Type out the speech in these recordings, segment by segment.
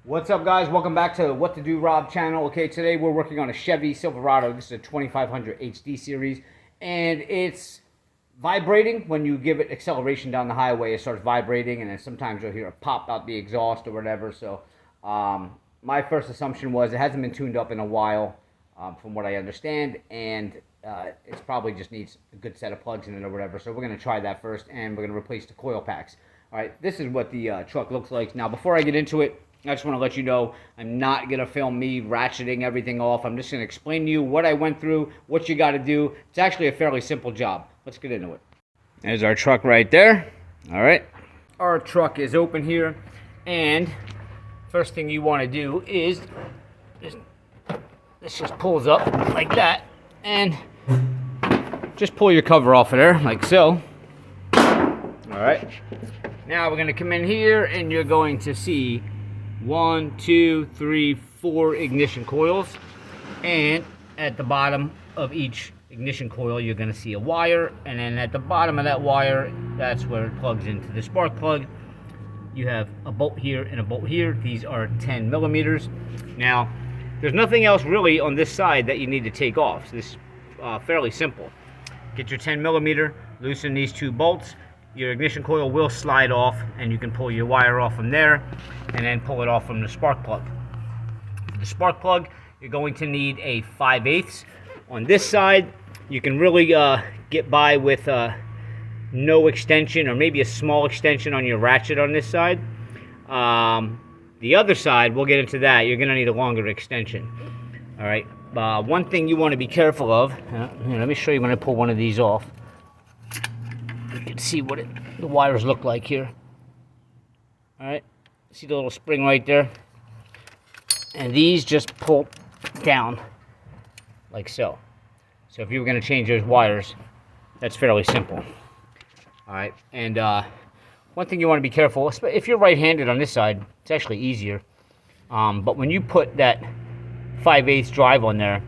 What's up, guys? Welcome back to What to Do Rob channel. Okay, today we're working on a Chevy Silverado. This is a 2500 HD series, and it's vibrating when you give it acceleration down the highway. It starts vibrating, and then sometimes you'll hear a pop out the exhaust or whatever. So my first assumption was it hasn't been tuned up in a while, from what I understand, and it probably just needs a good set of plugs in it or whatever. So we're going to try that first, and we're going to replace the coil packs. All right, this is what the truck looks like. Now, before I get into it, I just want to let you know I'm not going to film me ratcheting everything off. I'm just going to explain to you what I went through, what you got to do. It's actually a fairly simple job. Let's get into it. There's our truck right there. All right. Our truck is open here. And first thing you want to do is this just pulls up like that. And just pull your cover off of there like so. All right. Now we're going to come in here and you're going to see 1, 2, 3, 4 ignition coils, and at the bottom of each ignition coil you're going to see a wire, and then at the bottom of that wire, that's where it plugs into the spark plug. You have a bolt here and a bolt here. These are 10 millimeters. Now there's nothing else really on this side that you need to take off, so this is fairly simple. Get your 10 millimeter, loosen these two bolts. Your ignition coil will slide off, and you can pull your wire off from there and then pull it off from the spark plug. For the spark plug, you're going to need a 5/8. On this side, you can really get by with no extension, or maybe a small extension on your ratchet on this side. The other side, we'll get into that, you're going to need a longer extension. All right. One thing you want to be careful of, here, let me show you when I pull one of these off. You can see what the wires look like here. All right, see the little spring right there? And these just pull down like so. So if you were going to change those wires, that's fairly simple. All right, and one thing you want to be careful, if you're right-handed on this side, it's actually easier. But when you put that 5/8 drive on there,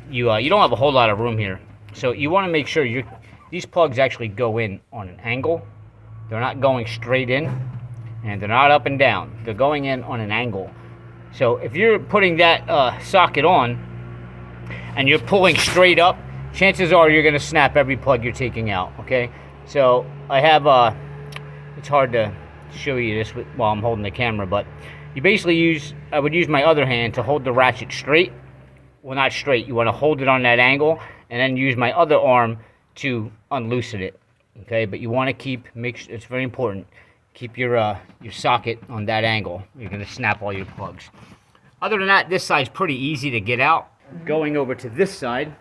you don't have a whole lot of room here. So you want to make sure these plugs actually go in on an angle. They're not going straight in, and they're not up and down. They're going in on an angle. So if you're putting that socket on and you're pulling straight up, chances are you're going to snap every plug you're taking out, okay? So I have, it's hard to show you this while I'm holding the camera, but you basically I would use my other hand to hold the ratchet straight. Well, not straight. You want to hold it on that angle, and then use my other arm to unloosen it, okay? But you want to make sure, it's very important, keep your socket on that angle. You're going to snap all your plugs. Other than that, this side's pretty easy to get out. Going over to this side,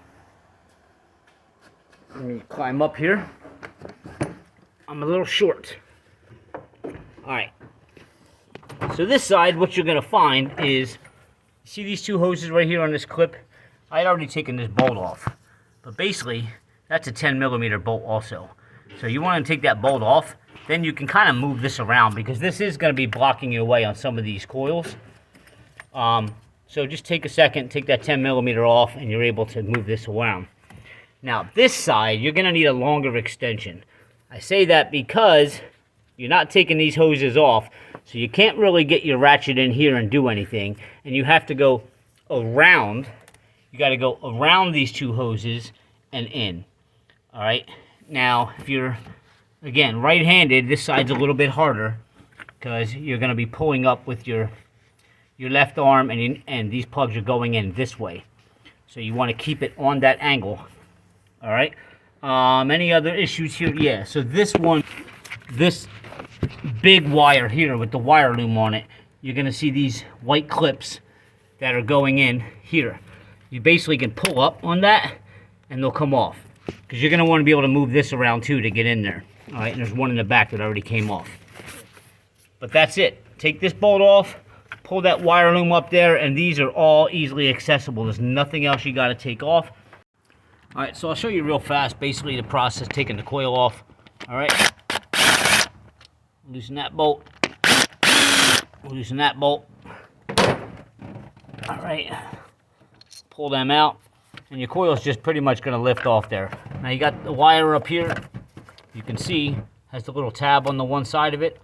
let me climb up here. I'm a little short. All right. So this side, what you're going to find is, see these two hoses right here on this clip? I had already taken this bolt off, but basically that's a 10 millimeter bolt also. So you want to take that bolt off, then you can kind of move this around, because this is going to be blocking your way on some of these coils. So just take a second, take that 10 millimeter off, and you're able to move this around. Now this side, you're going to need a longer extension. I say that because you're not taking these hoses off, so you can't really get your ratchet in here and do anything, and you have to go around. You got to go around these two hoses and in. All right. Now, if you're, again, right-handed, this side's a little bit harder, because you're going to be pulling up with your left arm, and these plugs are going in this way. So you want to keep it on that angle. All right. Any other issues here? Yeah. So this big wire here with the wire loom on it, you're going to see these white clips that are going in here. You basically can pull up on that, and they'll come off, because you're going to want to be able to move this around too to get in there. All right, and there's one in the back that already came off. But that's it. Take this bolt off, pull that wire loom up there, and these are all easily accessible. There's nothing else you got to take off. All right, so I'll show you real fast basically the process taking the coil off. All right, loosen that bolt, loosen that bolt. All right, pull them out, and your coil is just pretty much going to lift off there. Now you got the wire up here. You can see has the little tab on the one side of it.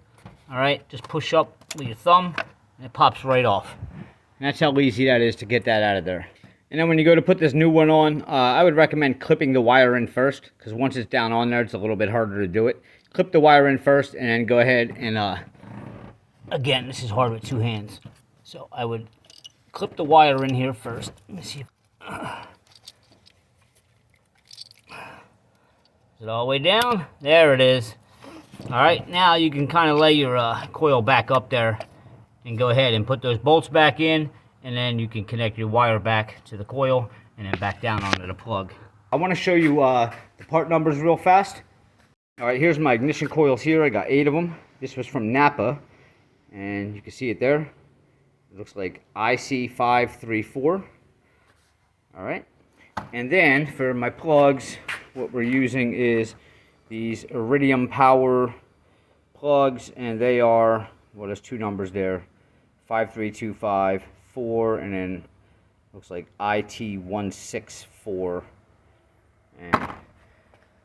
All right, just push up with your thumb, and it pops right off. And that's how easy that is to get that out of there. And then when you go to put this new one on, I would recommend clipping the wire in first, because once it's down on there, it's a little bit harder to do it. Clip the wire in first, and then go ahead and, again, this is hard with two hands. So I would clip the wire in here first. Let me see if... Is it all the way down? There it is. Alright, now you can kind of lay your coil back up there and go ahead and put those bolts back in, and then you can connect your wire back to the coil and then back down onto the plug. I want to show you the part numbers real fast. Alright, here's my ignition coils here. I got 8 of them. This was from Napa, and you can see it there. It looks like IC534. Alright, and then for my plugs, what we're using is these Iridium Power plugs, and they are, well, there's 2 numbers there, 53254, and then looks like IT164, and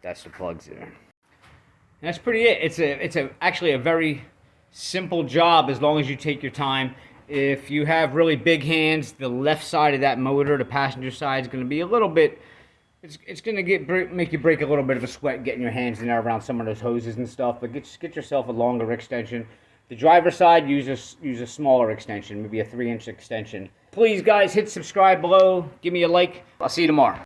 that's the plugs there. And that's pretty it. It's actually a very simple job as long as you take your time. If you have really big hands, the left side of that motor, the passenger side, is going to be a little bit. It's going to make you break a little bit of a sweat getting your hands in there around some of those hoses and stuff. But get yourself a longer extension. The driver's side, use a smaller extension, maybe a 3-inch extension. Please, guys, hit subscribe below. Give me a like. I'll see you tomorrow.